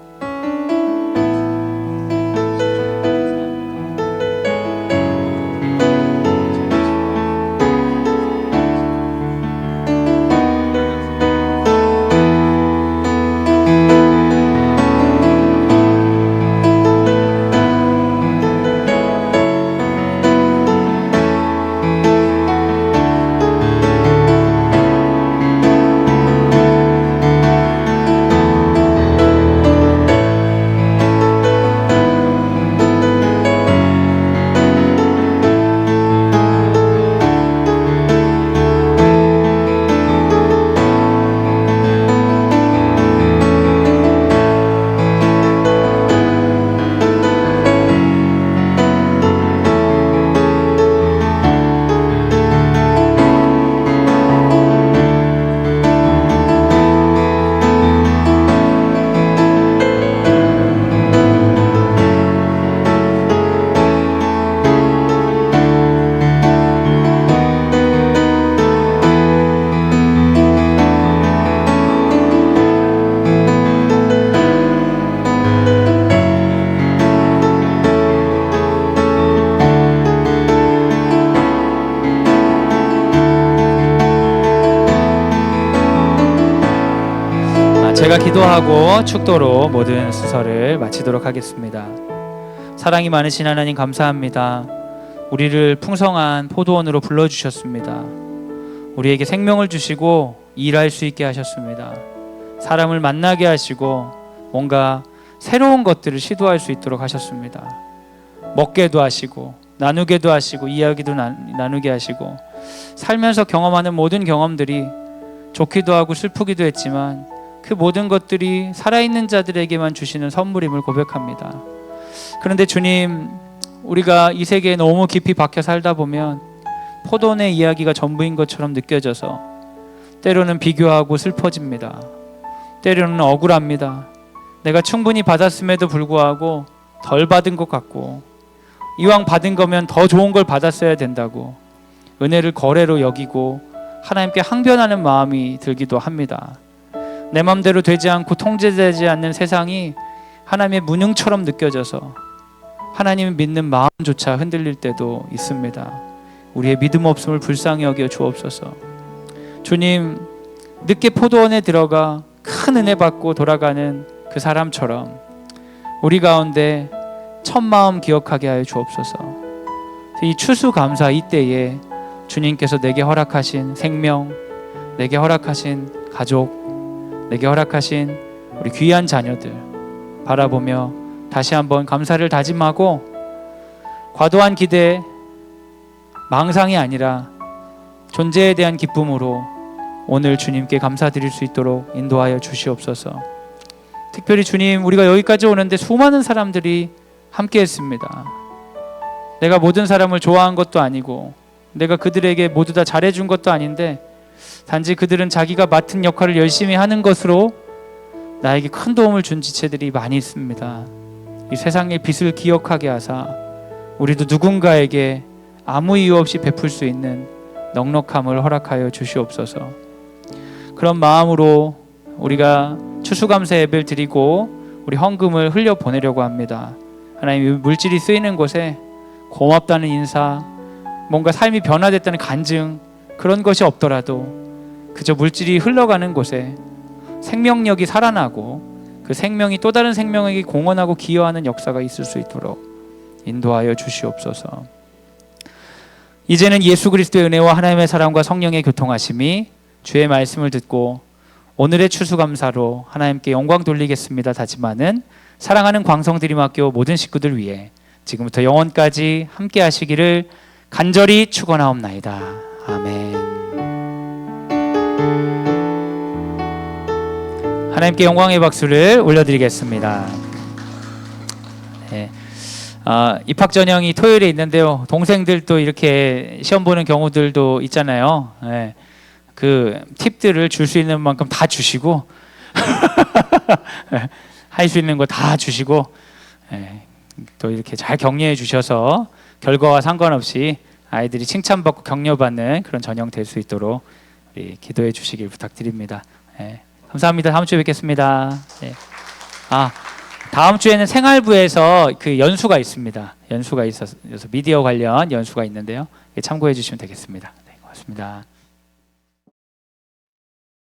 제가 기도하고 축도로 모든 수설을 마치도록 하겠습니다. 사랑이 많으신 하나님 감사합니다. 우리를 풍성한 포도원으로 불러주셨습니다. 우리에게 생명을 주시고 일할 수 있게 하셨습니다. 사람을 만나게 하시고 뭔가 새로운 것들을 시도할 수 있도록 하셨습니다. 먹게도 하시고 나누게도 하시고 이야기도 나누게 하시고 살면서 경험하는 모든 경험들이 좋기도 하고 슬프기도 했지만 그 모든 것들이 살아있는 자들에게만 주시는 선물임을 고백합니다. 그런데 주님, 우리가 이 세계에 너무 깊이 박혀 살다 보면 포도원의 이야기가 전부인 것처럼 느껴져서 때로는 비교하고 슬퍼집니다. 때로는 억울합니다. 내가 충분히 받았음에도 불구하고 덜 받은 것 같고 이왕 받은 거면 더 좋은 걸 받았어야 된다고 은혜를 거래로 여기고 하나님께 항변하는 마음이 들기도 합니다. 내 맘대로 되지 않고 통제되지 않는 세상이 하나님의 무능처럼 느껴져서 하나님을 믿는 마음조차 흔들릴 때도 있습니다. 우리의 믿음 없음을 불쌍히 여겨 주옵소서. 주님, 늦게 포도원에 들어가 큰 은혜 받고 돌아가는 그 사람처럼 우리 가운데 첫 마음 기억하게 하여 주옵소서. 이 추수감사 이때에 주님께서 내게 허락하신 생명, 내게 허락하신 가족, 내게 허락하신 우리 귀한 자녀들 바라보며 다시 한번 감사를 다짐하고 과도한 기대, 망상이 아니라 존재에 대한 기쁨으로 오늘 주님께 감사드릴 수 있도록 인도하여 주시옵소서. 특별히 주님, 우리가 여기까지 오는데 수많은 사람들이 함께 했습니다. 내가 모든 사람을 좋아한 것도 아니고 내가 그들에게 모두 다 잘해준 것도 아닌데 단지 그들은 자기가 맡은 역할을 열심히 하는 것으로 나에게 큰 도움을 준 지체들이 많이 있습니다. 이 세상의 빚을 기억하게 하사 우리도 누군가에게 아무 이유 없이 베풀 수 있는 넉넉함을 허락하여 주시옵소서. 그런 마음으로 우리가 추수감사 예배를 드리고 우리 헌금을 흘려 보내려고 합니다. 하나님, 물질이 쓰이는 곳에 고맙다는 인사, 뭔가 삶이 변화됐다는 간증, 그런 것이 없더라도 그저 물질이 흘러가는 곳에 생명력이 살아나고 그 생명이 또 다른 생명에게 공헌하고 기여하는 역사가 있을 수 있도록 인도하여 주시옵소서. 이제는 예수 그리스도의 은혜와 하나님의 사랑과 성령의 교통하심이 주의 말씀을 듣고 오늘의 추수감사로 하나님께 영광 돌리겠습니다 다짐하는 사랑하는 광성드림학교 모든 식구들 위해 지금부터 영원까지 함께 하시기를 간절히 축원하옵나이다. 아멘. 하나님께 영광의 박수를 올려드리겠습니다. 네. 입학 전형이 토요일에 있는데요. 동생들도 이렇게 시험 보는 경우들도 있잖아요. 네. 그 팁들을 줄 수 있는 만큼 다 주시고 할 수 있는 거 다 주시고 또 이렇게 잘 격려해 주셔서 결과와 상관없이 아이들이 칭찬받고 격려받는 그런 전형 될 수 있도록 우리 기도해 주시길 부탁드립니다. 감사합니다. 다음 주에 뵙겠습니다. 다음 주에는 생활부에서 그 연수가 있습니다. 연수가 있어서 미디어 관련 연수가 있는데요. 참고해 주시면 되겠습니다. 네, 고맙습니다.